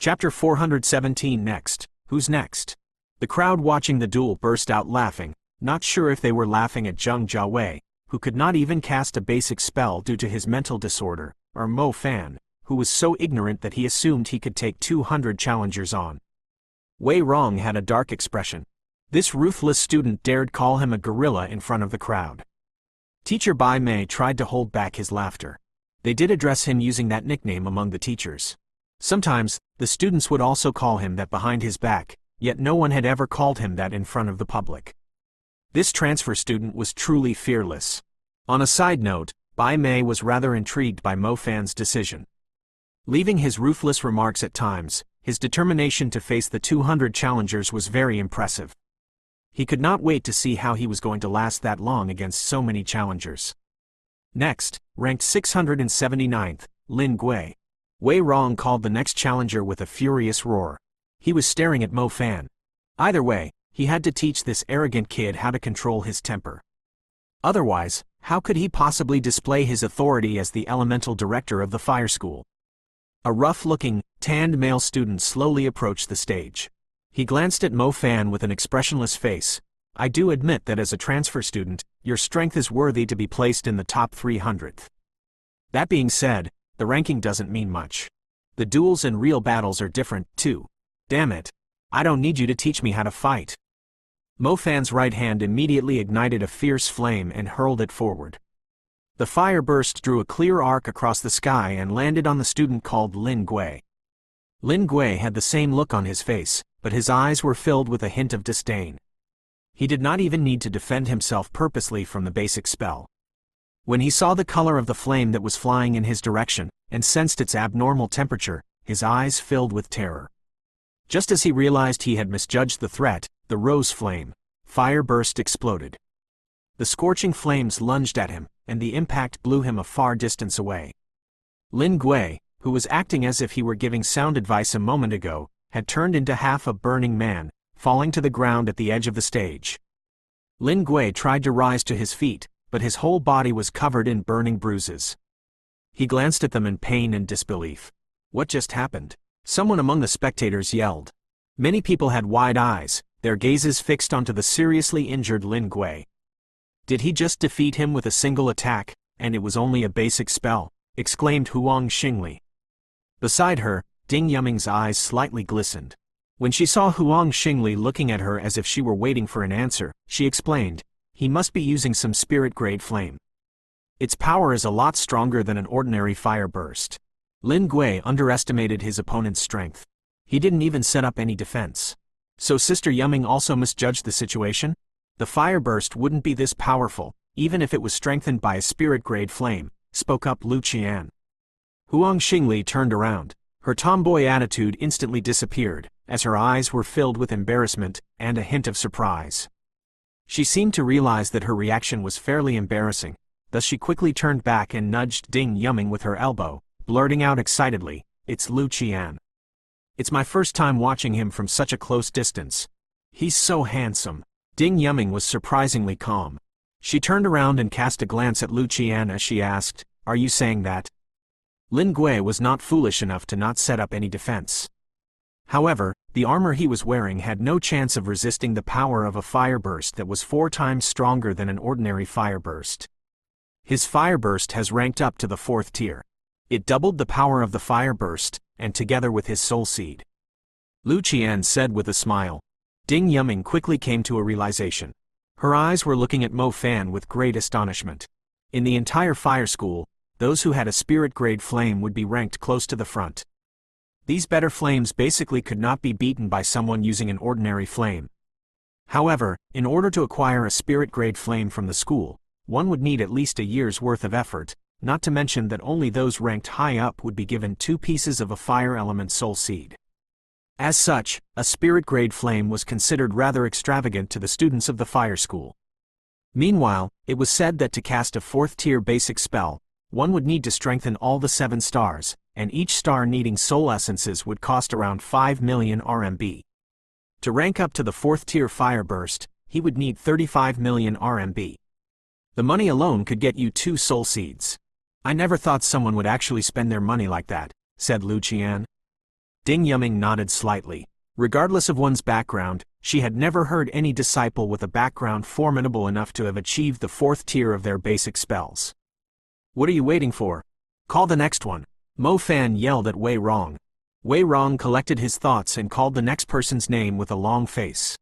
Chapter 417 Next. Who's next? The crowd watching the duel burst out laughing, not sure if they were laughing at Zheng Jiawei, who could not even cast a basic spell due to his mental disorder, or Mo Fan, who was so ignorant that he assumed he could take 200 challengers on. Wei Rong had a dark expression. This ruthless student dared call him a gorilla in front of the crowd. Teacher Bai Mei tried to hold back his laughter. They did address him using that nickname among the teachers. Sometimes, the students would also call him that behind his back, yet no one had ever called him that in front of the public. This transfer student was truly fearless. On a side note, Bai Mei was rather intrigued by Mo Fan's decision. Leaving his ruthless remarks at times, his determination to face the 200 challengers was very impressive. He could not wait to see how he was going to last that long against so many challengers. Next, ranked 679th, Lin Gui. Wei Rong called the next challenger with a furious roar. He was staring at Mo Fan. Either way, he had to teach this arrogant kid how to control his temper. Otherwise, how could he possibly display his authority as the elemental director of the fire school? A rough-looking, tanned male student slowly approached the stage. He glanced at Mo Fan with an expressionless face. I do admit that as a transfer student, your strength is worthy to be placed in the top 300th. That being said, the ranking doesn't mean much. The duels and real battles are different, too. Damn it. I don't need you to teach me how to fight. Mo Fan's right hand immediately ignited a fierce flame and hurled it forward. The fire burst drew a clear arc across the sky and landed on the student called Lin Gui. Lin Gui had the same look on his face, but his eyes were filled with a hint of disdain. He did not even need to defend himself purposely from the basic spell. When he saw the color of the flame that was flying in his direction, and sensed its abnormal temperature, his eyes filled with terror. Just as he realized he had misjudged the threat, the rose flame, fire burst exploded. The scorching flames lunged at him, and the impact blew him a far distance away. Lin Gui, who was acting as if he were giving sound advice a moment ago, had turned into half a burning man, falling to the ground at the edge of the stage. Lin Gui tried to rise to his feet, but his whole body was covered in burning bruises. He glanced at them in pain and disbelief. What just happened? Someone among the spectators yelled. Many people had wide eyes, their gazes fixed onto the seriously injured Lin Gui. Did he just defeat him with a single attack, and it was only a basic spell? Exclaimed Huang Xingli. Beside her, Ding Yuming's eyes slightly glistened. When she saw Huang Xingli looking at her as if she were waiting for an answer, she explained, he must be using some spirit-grade flame. Its power is a lot stronger than an ordinary fire burst. Lin Gui underestimated his opponent's strength. He didn't even set up any defense. So Sister Yuming also misjudged the situation? The fire burst wouldn't be this powerful, even if it was strengthened by a spirit-grade flame, spoke up Lu Qian. Huang Xingli turned around. Her tomboy attitude instantly disappeared, as her eyes were filled with embarrassment and a hint of surprise. She seemed to realize that her reaction was fairly embarrassing, thus she quickly turned back and nudged Ding Yuming with her elbow, blurting out excitedly, "It's Lu Qian. It's my first time watching him from such a close distance. He's so handsome." Ding Yuming was surprisingly calm. She turned around and cast a glance at Lu Qian as she asked, "Are you saying that?" Lin Gui was not foolish enough to not set up any defense. However, the armor he was wearing had no chance of resisting the power of a fire burst that was 4 times stronger than an ordinary fire burst. His fire burst has ranked up to the 4th tier. It doubled the power of the fire burst, and together with his soul seed. Lu Qian said with a smile. Ding Yuming quickly came to a realization. Her eyes were looking at Mo Fan with great astonishment. In the entire fire school, those who had a spirit-grade flame would be ranked close to the front. These better flames basically could not be beaten by someone using an ordinary flame. However, in order to acquire a spirit-grade flame from the school, one would need at least a year's worth of effort, not to mention that only those ranked high up would be given 2 pieces of a fire element soul seed. As such, a spirit-grade flame was considered rather extravagant to the students of the fire school. Meanwhile, it was said that to cast a 4th-tier basic spell, one would need to strengthen all the 7 stars, and each star needing soul essences would cost around 5 million RMB. To rank up to the 4th-tier fire burst, he would need 35 million RMB. The money alone could get you 2 soul seeds. I never thought someone would actually spend their money like that, said Lu Qian. Ding Yuming nodded slightly. Regardless of one's background, she had never heard any disciple with a background formidable enough to have achieved the 4th tier of their basic spells. What are you waiting for? Call the next one. Mo Fan yelled at Wei Rong. Wei Rong collected his thoughts and called the next person's name with a long face.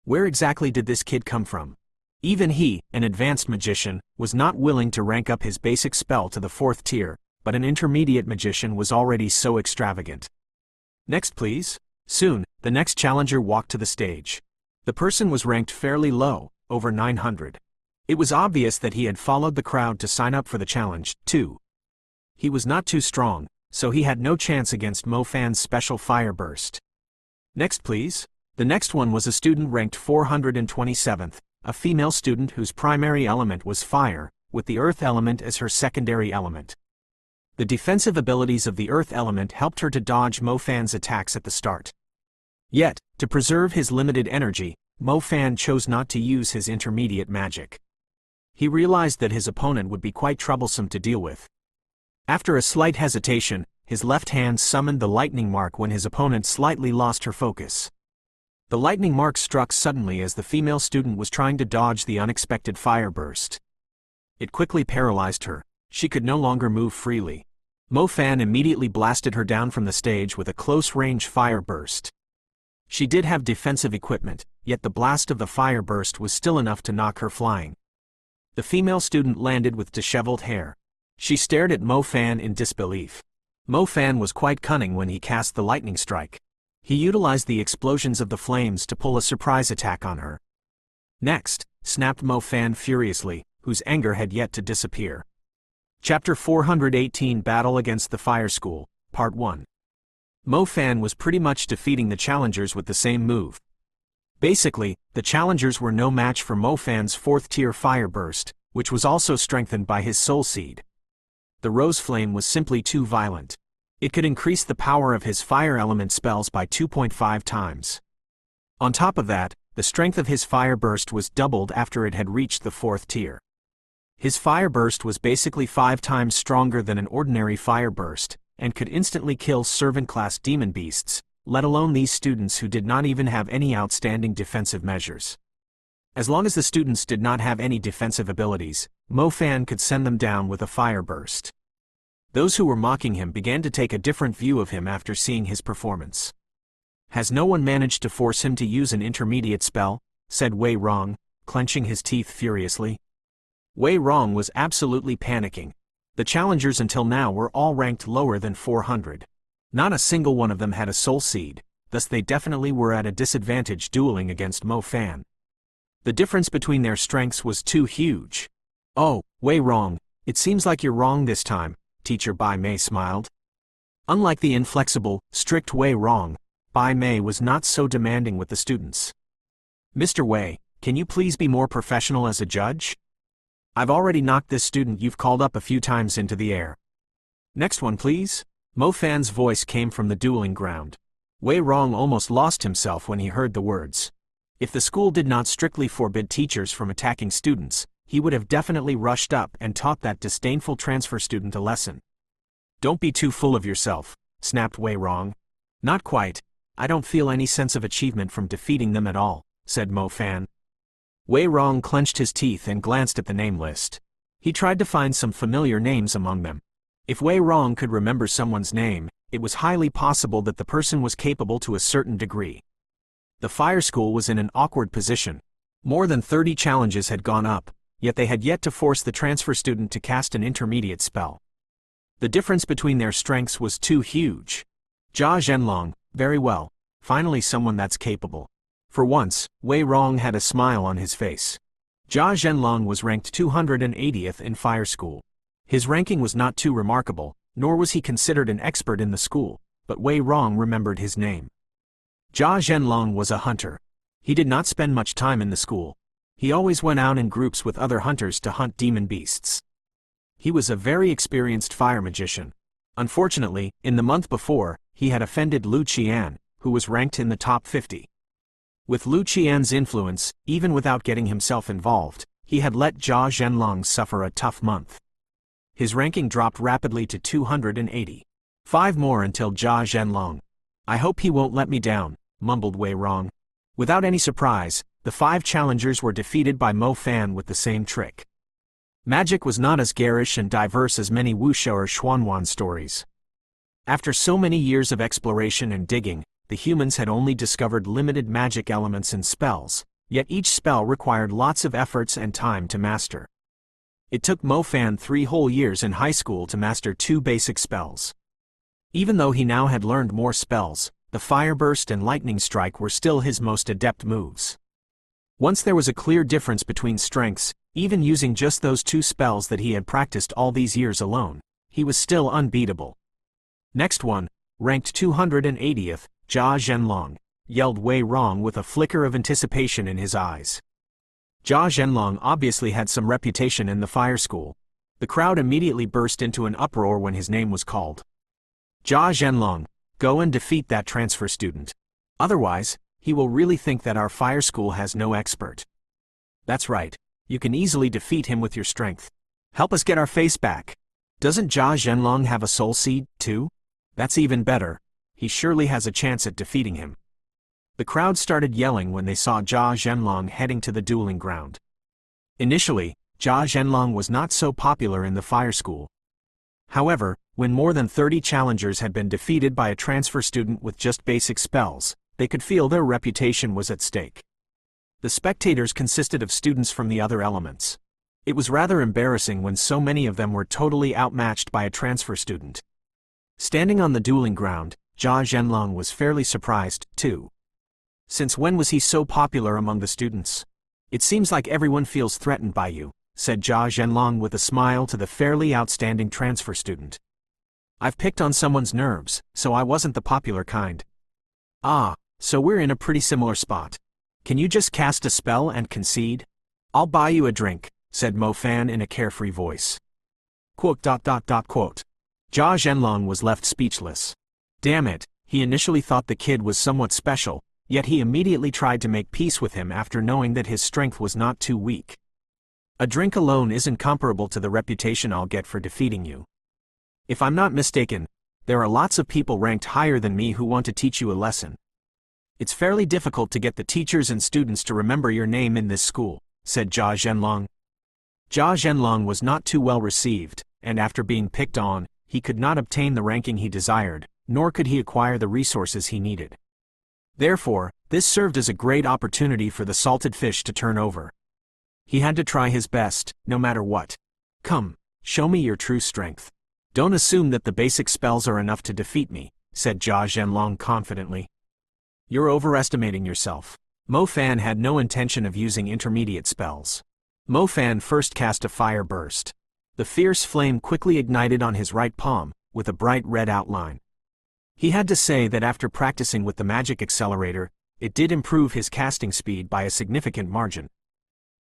Where exactly did this kid come from? Even he, an advanced magician, was not willing to rank up his basic spell to the 4th tier, but an intermediate magician was already so extravagant. Next please. Soon, the next challenger walked to the stage. The person was ranked fairly low, over 900. It was obvious that he had followed the crowd to sign up for the challenge, too. He was not too strong, so he had no chance against Mo Fan's special fire burst. Next please. The next one was a student ranked 427th, a female student whose primary element was fire, with the earth element as her secondary element. The defensive abilities of the earth element helped her to dodge Mo Fan's attacks at the start. Yet, to preserve his limited energy, Mo Fan chose not to use his intermediate magic. He realized that his opponent would be quite troublesome to deal with. After a slight hesitation, his left hand summoned the lightning mark when his opponent slightly lost her focus. The lightning mark struck suddenly as the female student was trying to dodge the unexpected fire burst. It quickly paralyzed her. She could no longer move freely. Mo Fan immediately blasted her down from the stage with a close-range fire burst. She did have defensive equipment, yet the blast of the fire burst was still enough to knock her flying. The female student landed with disheveled hair. She stared at Mo Fan in disbelief. Mo Fan was quite cunning when he cast the lightning strike. He utilized the explosions of the flames to pull a surprise attack on her. Next, snapped Mo Fan furiously, whose anger had yet to disappear. Chapter 418 Battle Against the Fire School, Part 1. Mo Fan was pretty much defeating the challengers with the same move. Basically, the challengers were no match for Mo Fan's 4th tier fire burst, which was also strengthened by his soul seed. The rose flame was simply too violent. It could increase the power of his fire element spells by 2.5 times. On top of that, the strength of his fire burst was doubled after it had reached the 4th tier. His fire burst was basically 5 times stronger than an ordinary fire burst, and could instantly kill servant-class demon beasts, let alone these students who did not even have any outstanding defensive measures. As long as the students did not have any defensive abilities, Mo Fan could send them down with a fire burst. Those who were mocking him began to take a different view of him after seeing his performance. Has no one managed to force him to use an intermediate spell? Said Wei Rong, clenching his teeth furiously. Wei Rong was absolutely panicking. The challengers until now were all ranked lower than 400. Not a single one of them had a soul seed, thus they definitely were at a disadvantage dueling against Mo Fan. The difference between their strengths was too huge. Oh, Wei Rong, it seems like you're wrong this time, Teacher Bai Mei smiled. Unlike the inflexible, strict Wei Rong, Bai Mei was not so demanding with the students. Mr. Wei, can you please be more professional as a judge? I've already knocked this student you've called up a few times into the air. Next one please. Mo Fan's voice came from the dueling ground. Wei Rong almost lost himself when he heard the words. If the school did not strictly forbid teachers from attacking students, he would have definitely rushed up and taught that disdainful transfer student a lesson. Don't be too full of yourself, snapped Wei Rong. Not quite. I don't feel any sense of achievement from defeating them at all, said Mo Fan. Wei Rong clenched his teeth and glanced at the name list. He tried to find some familiar names among them. If Wei Rong could remember someone's name, it was highly possible that the person was capable to a certain degree. The fire school was in an awkward position. More than 30 challenges had gone up, yet they had yet to force the transfer student to cast an intermediate spell. The difference between their strengths was too huge. Jia Zhenlong, very well, finally someone that's capable. For once, Wei Rong had a smile on his face. Jia Zhenlong was ranked 280th in fire school. His ranking was not too remarkable, nor was he considered an expert in the school, but Wei Rong remembered his name. Jia Zhenlong was a hunter. He did not spend much time in the school. He always went out in groups with other hunters to hunt demon beasts. He was a very experienced fire magician. Unfortunately, in the month before, he had offended Lu Qian, who was ranked in the top 50. With Lu Qian's influence, even without getting himself involved, he had let Jia Zhenlong suffer a tough month. His ranking dropped rapidly to 280. 5 more until Jia Zhenlong. I hope he won't let me down, mumbled Wei Rong. Without any surprise, the 5 challengers were defeated by Mo Fan with the same trick. Magic was not as garish and diverse as many wuxia or xuanwan stories. After so many years of exploration and digging, the humans had only discovered limited magic elements and spells, yet each spell required lots of efforts and time to master. It took Mo Fan 3 whole years in high school to master 2 basic spells. Even though he now had learned more spells, the Fire Burst and Lightning Strike were still his most adept moves. Once there was a clear difference between strengths, even using just those 2 spells that he had practiced all these years alone, he was still unbeatable. Next one, ranked 280th, Jia Zhenlong, yelled Wei Rong with a flicker of anticipation in his eyes. Jia Zhenlong obviously had some reputation in the fire school. The crowd immediately burst into an uproar when his name was called. Jia Zhenlong, go and defeat that transfer student. Otherwise, he will really think that our fire school has no expert. That's right, you can easily defeat him with your strength. Help us get our face back. Doesn't Jia Zhenlong have a soul seed, too? That's even better. He surely has a chance at defeating him. The crowd started yelling when they saw Jia Zhenlong heading to the dueling ground. Initially, Jia Zhenlong was not so popular in the fire school. However, when more than 30 challengers had been defeated by a transfer student with just basic spells, they could feel their reputation was at stake. The spectators consisted of students from the other elements. It was rather embarrassing when so many of them were totally outmatched by a transfer student. Standing on the dueling ground, Jia Zhenlong was fairly surprised, too. Since when was he so popular among the students? It seems like everyone feels threatened by you, said Jia Zhenlong with a smile to the fairly outstanding transfer student. I've picked on someone's nerves, so I wasn't the popular kind. Ah, so we're in a pretty similar spot. Can you just cast a spell and concede? I'll buy you a drink, said Mo Fan in a carefree voice. Quote. Jia Zhenlong was left speechless. Damn it, he initially thought the kid was somewhat special, yet he immediately tried to make peace with him after knowing that his strength was not too weak. A drink alone isn't comparable to the reputation I'll get for defeating you. If I'm not mistaken, there are lots of people ranked higher than me who want to teach you a lesson. It's fairly difficult to get the teachers and students to remember your name in this school, said Jia Zhenlong. Jia Zhenlong was not too well received, and after being picked on, he could not obtain the ranking he desired, nor could he acquire the resources he needed. Therefore, this served as a great opportunity for the salted fish to turn over. He had to try his best, no matter what. Come, show me your true strength. Don't assume that the basic spells are enough to defeat me, said Jia Zhenlong confidently. You're overestimating yourself. Mo Fan had no intention of using intermediate spells. Mo Fan first cast a fire burst. The fierce flame quickly ignited on his right palm, with a bright red outline. He had to say that after practicing with the magic accelerator, it did improve his casting speed by a significant margin.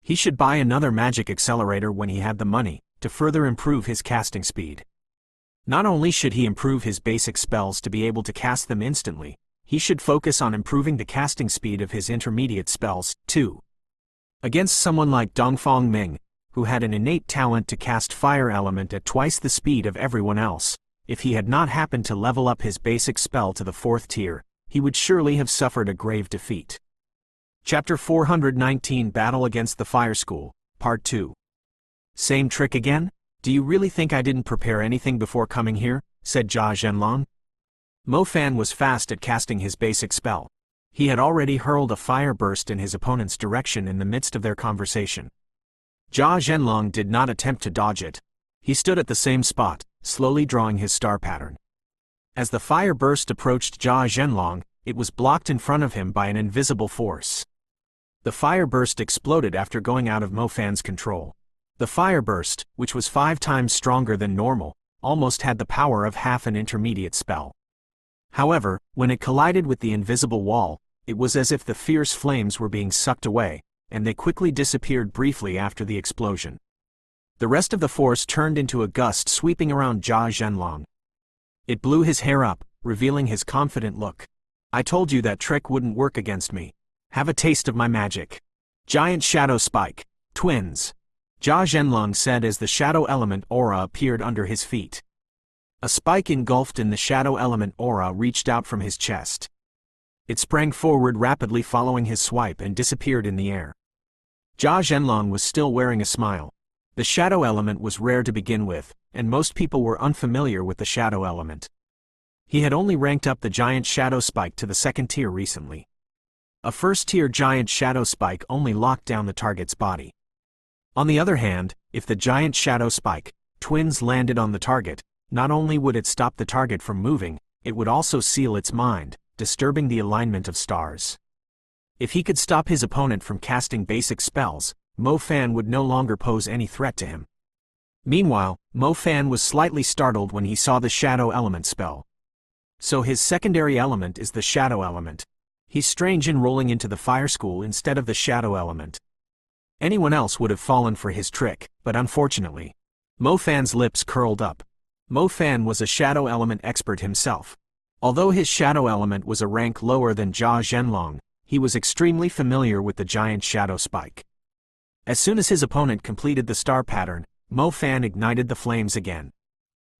He should buy another magic accelerator when he had the money, to further improve his casting speed. Not only should he improve his basic spells to be able to cast them instantly, he should focus on improving the casting speed of his intermediate spells, too. Against someone like Dongfang Ming, who had an innate talent to cast fire element at twice the speed of everyone else, if he had not happened to level up his basic spell to the 4th tier, he would surely have suffered a grave defeat. Chapter 419 Battle Against the Fire School, Part 2. Same trick again? Do you really think I didn't prepare anything before coming here? Said Jia Zhenlong. Mo Fan was fast at casting his basic spell. He had already hurled a fire burst in his opponent's direction in the midst of their conversation. Jia Zhenlong did not attempt to dodge it. He stood at the same spot, slowly drawing his star pattern. As the fire burst approached Jia Zhenlong, it was blocked in front of him by an invisible force. The fire burst exploded after going out of Mo Fan's control. The fire burst, which was 5 times stronger than normal, almost had the power of half an intermediate spell. However, when it collided with the invisible wall, it was as if the fierce flames were being sucked away, and they quickly disappeared briefly after the explosion. The rest of the force turned into a gust sweeping around Jia Zhenlong. It blew his hair up, revealing his confident look. I told you that trick wouldn't work against me. Have a taste of my magic. Giant Shadow Spike, Twins. Jia Zhenlong said as the shadow element aura appeared under his feet. A spike engulfed in the shadow element aura reached out from his chest. It sprang forward rapidly following his swipe and disappeared in the air. Jia Zhenlong was still wearing a smile. The shadow element was rare to begin with, and most people were unfamiliar with the shadow element. He had only ranked up the giant shadow spike to the second tier recently. A first-tier giant shadow spike only locked down the target's body. On the other hand, if the giant shadow spike, twins, landed on the target, not only would it stop the target from moving, it would also seal its mind, disturbing the alignment of stars. If he could stop his opponent from casting basic spells, Mo Fan would no longer pose any threat to him. Meanwhile, Mo Fan was slightly startled when he saw the shadow element spell. So his secondary element is the shadow element. He's strange in rolling into the fire school instead of the shadow element. Anyone else would have fallen for his trick, but unfortunately. Mo Fan's lips curled up. Mo Fan was a shadow element expert himself. Although his shadow element was a rank lower than Jia Zhenlong, he was extremely familiar with the giant shadow spike. As soon as his opponent completed the star pattern, Mo Fan ignited the flames again.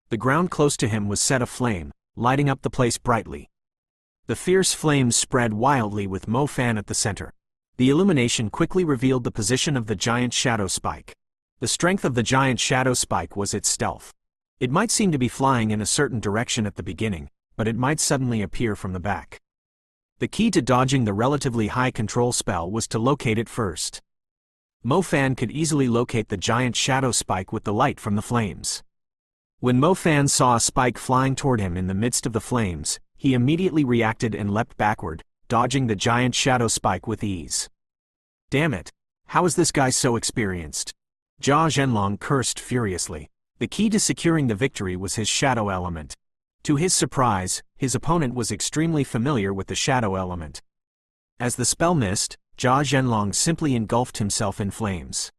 The ground close to him was set aflame, lighting up the place brightly. The fierce flames spread wildly with Mo Fan at the center. The illumination quickly revealed the position of the giant shadow spike. The strength of the giant shadow spike was its stealth. It might seem to be flying in a certain direction at the beginning, but it might suddenly appear from the back. The key to dodging the relatively high control spell was to locate it first. Mo Fan could easily locate the giant shadow spike with the light from the flames. When Mo Fan saw a spike flying toward him in the midst of the flames, he immediately reacted and leapt backward, dodging the giant shadow spike with ease. Damn it! How is this guy so experienced? Jia Zhenlong cursed furiously. The key to securing the victory was his shadow element. To his surprise, his opponent was extremely familiar with the shadow element. As the spell missed, Jia Zhenlong simply engulfed himself in flames.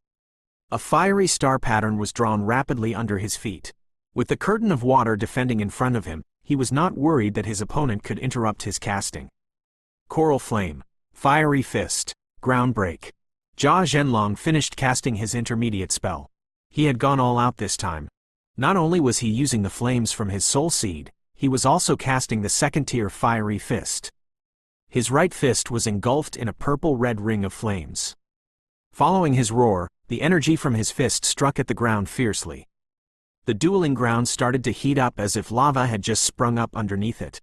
A fiery star pattern was drawn rapidly under his feet. With the curtain of water defending in front of him, he was not worried that his opponent could interrupt his casting. Coral Flame, Fiery Fist, Ground Break. Jia Zhenlong finished casting his intermediate spell. He had gone all out this time. Not only was he using the flames from his soul seed, he was also casting the second-tier Fiery Fist. His right fist was engulfed in a purple-red ring of flames. Following his roar, the energy from his fist struck at the ground fiercely. The dueling ground started to heat up as if lava had just sprung up underneath it.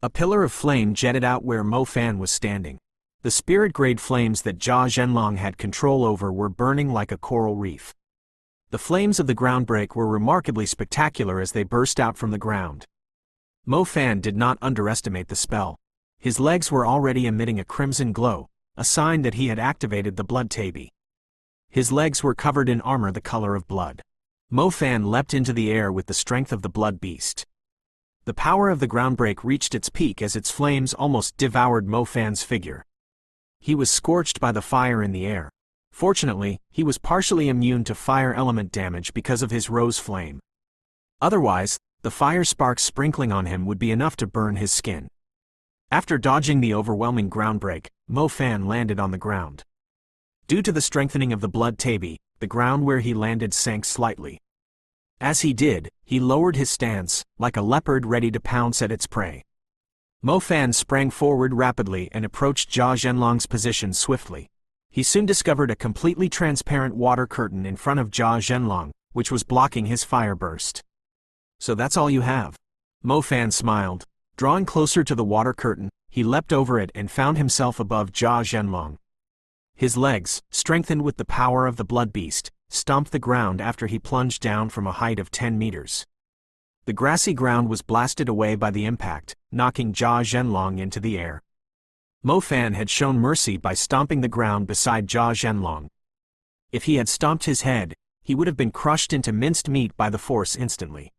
A pillar of flame jetted out where Mo Fan was standing. The spirit-grade flames that Jia Zhenlong had control over were burning like a coral reef. The flames of the ground break were remarkably spectacular as they burst out from the ground. Mo Fan did not underestimate the spell. His legs were already emitting a crimson glow, a sign that he had activated the blood tabi. His legs were covered in armor the color of blood. Mo Fan leapt into the air with the strength of the blood beast. The power of the ground break reached its peak as its flames almost devoured Mo Fan's figure. He was scorched by the fire in the air. Fortunately, he was partially immune to fire element damage because of his rose flame. Otherwise, the fire sparks sprinkling on him would be enough to burn his skin. After dodging the overwhelming ground break, Mo Fan landed on the ground. Due to the strengthening of the blood tabi, the ground where he landed sank slightly. As he did, he lowered his stance, like a leopard ready to pounce at its prey. Mo Fan sprang forward rapidly and approached Jia Zhenlong's position swiftly. He soon discovered a completely transparent water curtain in front of Jia Zhenlong, which was blocking his fire burst. So that's all you have? Mo Fan smiled. Drawing closer to the water curtain, he leapt over it and found himself above Jia Zhenlong. His legs, strengthened with the power of the blood beast, stomped the ground after he plunged down from a height of 10 meters. The grassy ground was blasted away by the impact, knocking Jia Zhenlong into the air. Mo Fan had shown mercy by stomping the ground beside Jia Zhenlong. If he had stomped his head, he would have been crushed into minced meat by the force instantly.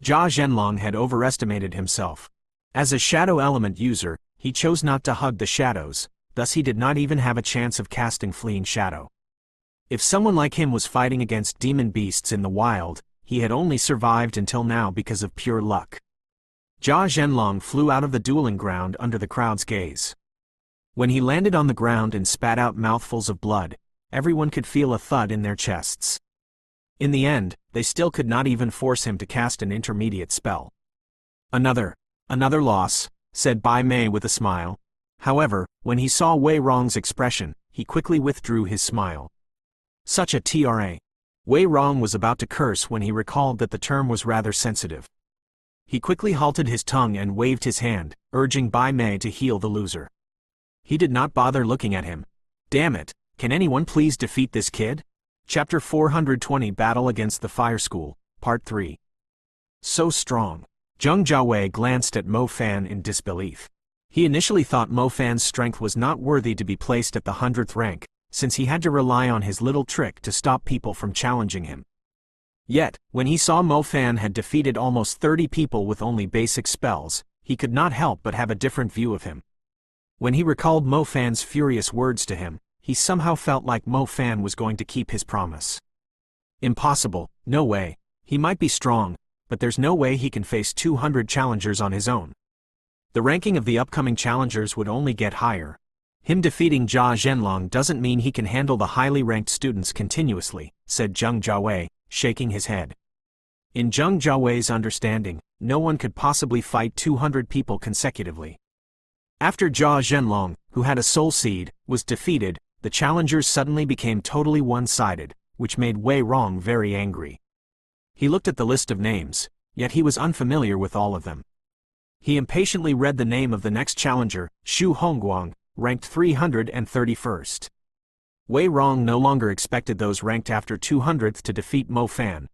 Jia Zhenlong had overestimated himself. As a shadow element user, he chose not to hug the shadows, thus he did not even have a chance of casting Fleeing Shadow. If someone like him was fighting against demon beasts in the wild, he had only survived until now because of pure luck. Jia Zhenlong flew out of the dueling ground under the crowd's gaze. When he landed on the ground and spat out mouthfuls of blood, everyone could feel a thud in their chests. In the end, they still could not even force him to cast an intermediate spell. Another loss, said Bai Mei with a smile. However, when he saw Wei Rong's expression, he quickly withdrew his smile. Such a tra. Wei Rong was about to curse when he recalled that the term was rather sensitive. He quickly halted his tongue and waved his hand, urging Bai Mei to heal the loser. He did not bother looking at him. Damn it, can anyone please defeat this kid? Chapter 420 Battle Against the Fire School, Part 3. So strong. Zheng Jiawei glanced at Mo Fan in disbelief. He initially thought Mo Fan's strength was not worthy to be placed at the 100th rank, since he had to rely on his little trick to stop people from challenging him. Yet, when he saw Mo Fan had defeated almost 30 people with only basic spells, he could not help but have a different view of him. When he recalled Mo Fan's furious words to him, he somehow felt like Mo Fan was going to keep his promise. Impossible, no way. He might be strong, but there's no way he can face 200 challengers on his own. The ranking of the upcoming challengers would only get higher. Him defeating Jia Zhenlong doesn't mean he can handle the highly ranked students continuously, said Zheng Jiawei, shaking his head. In Zheng Jiawei's understanding, no one could possibly fight 200 people consecutively. After Jia Zhenlong, who had a soul seed, was defeated, the challengers suddenly became totally one-sided, which made Wei Rong very angry. He looked at the list of names, yet he was unfamiliar with all of them. He impatiently read the name of the next challenger, Xu Hongguang, ranked 331st. Wei Rong no longer expected those ranked after 200th to defeat Mo Fan.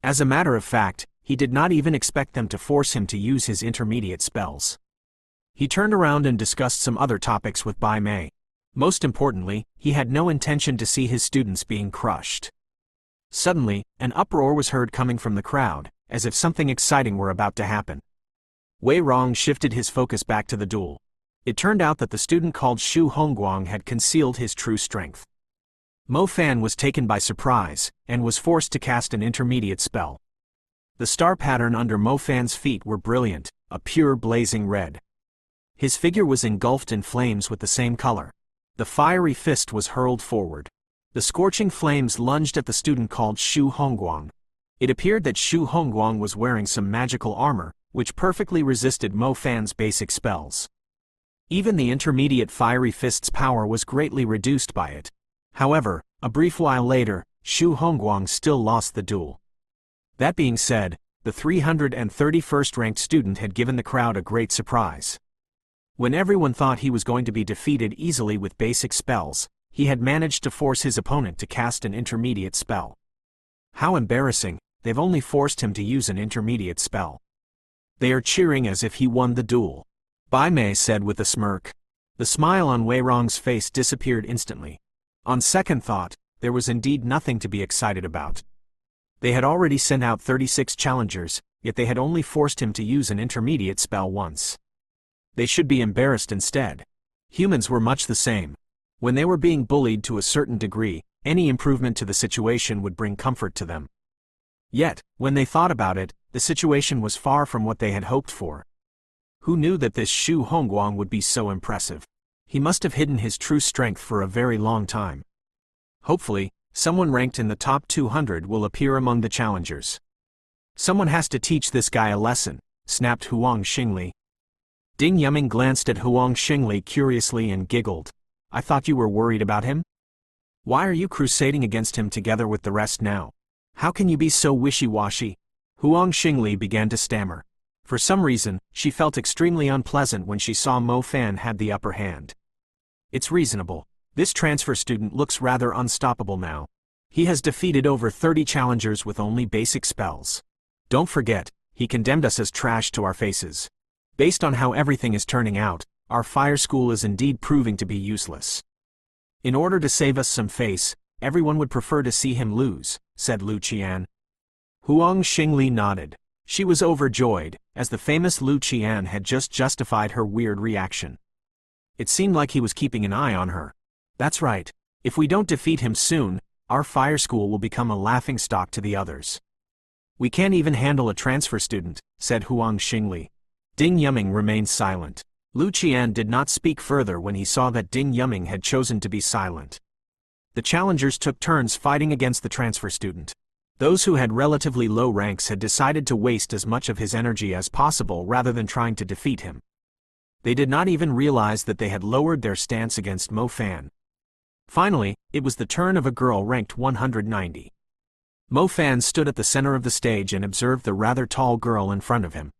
As a matter of fact, he did not even expect them to force him to use his intermediate spells. He turned around and discussed some other topics with Bai Mei. Most importantly, he had no intention to see his students being crushed. Suddenly, an uproar was heard coming from the crowd, as if something exciting were about to happen. Wei Rong shifted his focus back to the duel. It turned out that the student called Xu Hongguang had concealed his true strength. Mo Fan was taken by surprise, and was forced to cast an intermediate spell. The star pattern under Mo Fan's feet were brilliant, a pure blazing red. His figure was engulfed in flames with the same color. The fiery fist was hurled forward. The scorching flames lunged at the student called Xu Hongguang. It appeared that Xu Hongguang was wearing some magical armor, which perfectly resisted Mo Fan's basic spells. Even the intermediate fiery fist's power was greatly reduced by it. However, a brief while later, Xu Hongguang still lost the duel. That being said, the 331st ranked student had given the crowd a great surprise. When everyone thought he was going to be defeated easily with basic spells, he had managed to force his opponent to cast an intermediate spell. How embarrassing, they've only forced him to use an intermediate spell. They are cheering as if he won the duel. Bai Mei said with a smirk. The smile on Wei Rong's face disappeared instantly. On second thought, there was indeed nothing to be excited about. They had already sent out 36 challengers, yet they had only forced him to use an intermediate spell once. They should be embarrassed instead. Humans were much the same. When they were being bullied to a certain degree, any improvement to the situation would bring comfort to them. Yet, when they thought about it, the situation was far from what they had hoped for. Who knew that this Xu Hongguang would be so impressive? He must have hidden his true strength for a very long time. Hopefully, someone ranked in the top 200 will appear among the challengers. Someone has to teach this guy a lesson, snapped Huang Xingli. Ding Yuming glanced at Huang Xingli curiously and giggled. I thought you were worried about him? Why are you crusading against him together with the rest now? How can you be so wishy-washy? Huang Xingli began to stammer. For some reason, she felt extremely unpleasant when she saw Mo Fan had the upper hand. It's reasonable. This transfer student looks rather unstoppable now. He has defeated over 30 challengers with only basic spells. Don't forget, he condemned us as trash to our faces. Based on how everything is turning out, our fire school is indeed proving to be useless. In order to save us some face, everyone would prefer to see him lose, said Lu Qian. Huang Xingli nodded. She was overjoyed, as the famous Lu Qian had just justified her weird reaction. It seemed like he was keeping an eye on her. That's right. If we don't defeat him soon, our fire school will become a laughingstock to the others. We can't even handle a transfer student, said Huang Xingli. Ding Yuming remained silent. Lu Qian did not speak further when he saw that Ding Yuming had chosen to be silent. The challengers took turns fighting against the transfer student. Those who had relatively low ranks had decided to waste as much of his energy as possible rather than trying to defeat him. They did not even realize that they had lowered their stance against Mo Fan. Finally, it was the turn of a girl ranked 190. Mo Fan stood at the center of the stage and observed the rather tall girl in front of him.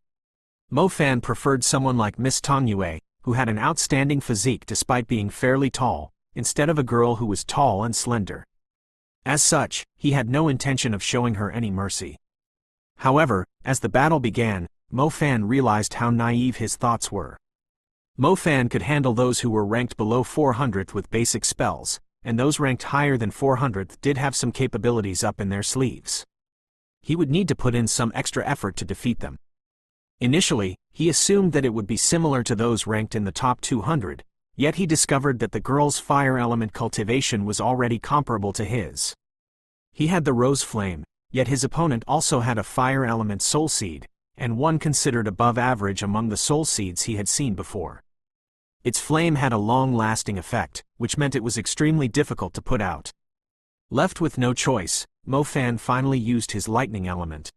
Mo Fan preferred someone like Miss Tong Yue, who had an outstanding physique despite being fairly tall, instead of a girl who was tall and slender. As such, he had no intention of showing her any mercy. However, as the battle began, Mo Fan realized how naive his thoughts were. Mo Fan could handle those who were ranked below 400th with basic spells, and those ranked higher than 400th did have some capabilities up in their sleeves. He would need to put in some extra effort to defeat them. Initially, he assumed that it would be similar to those ranked in the top 200, yet he discovered that the girl's fire element cultivation was already comparable to his. He had the rose flame, yet his opponent also had a fire element soul seed, and one considered above average among the soul seeds he had seen before. Its flame had a long-lasting effect, which meant it was extremely difficult to put out. Left with no choice, Mo Fan finally used his lightning element.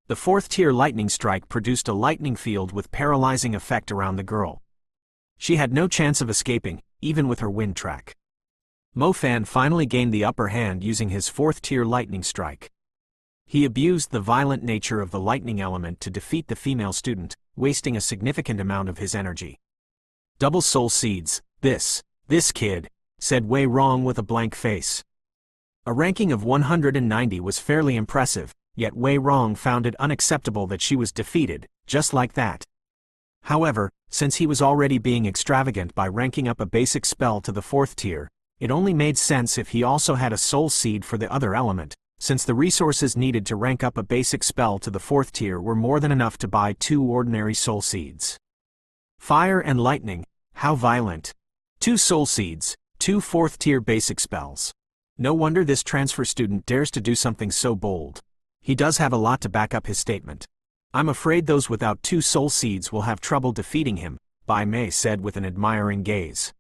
The 4th-tier lightning strike produced a lightning field with paralyzing effect around the girl. She had no chance of escaping, even with her wind track. Mo Fan finally gained the upper hand using his 4th-tier lightning strike. He abused the violent nature of the lightning element to defeat the female student, wasting a significant amount of his energy. Double soul seeds, this kid, said Wei Rong with a blank face. A ranking of 190 was fairly impressive, yet Wei Rong found it unacceptable that she was defeated, just like that. However, since he was already being extravagant by ranking up a basic spell to the 4th tier, it only made sense if he also had a soul seed for the other element, since the resources needed to rank up a basic spell to the 4th tier were more than enough to buy 2 ordinary soul seeds. Fire and lightning, how violent. 2 soul seeds, 2 4th-tier basic spells. No wonder this transfer student dares to do something so bold. He does have a lot to back up his statement. I'm afraid those without 2 soul seeds will have trouble defeating him, Bai Mei said with an admiring gaze.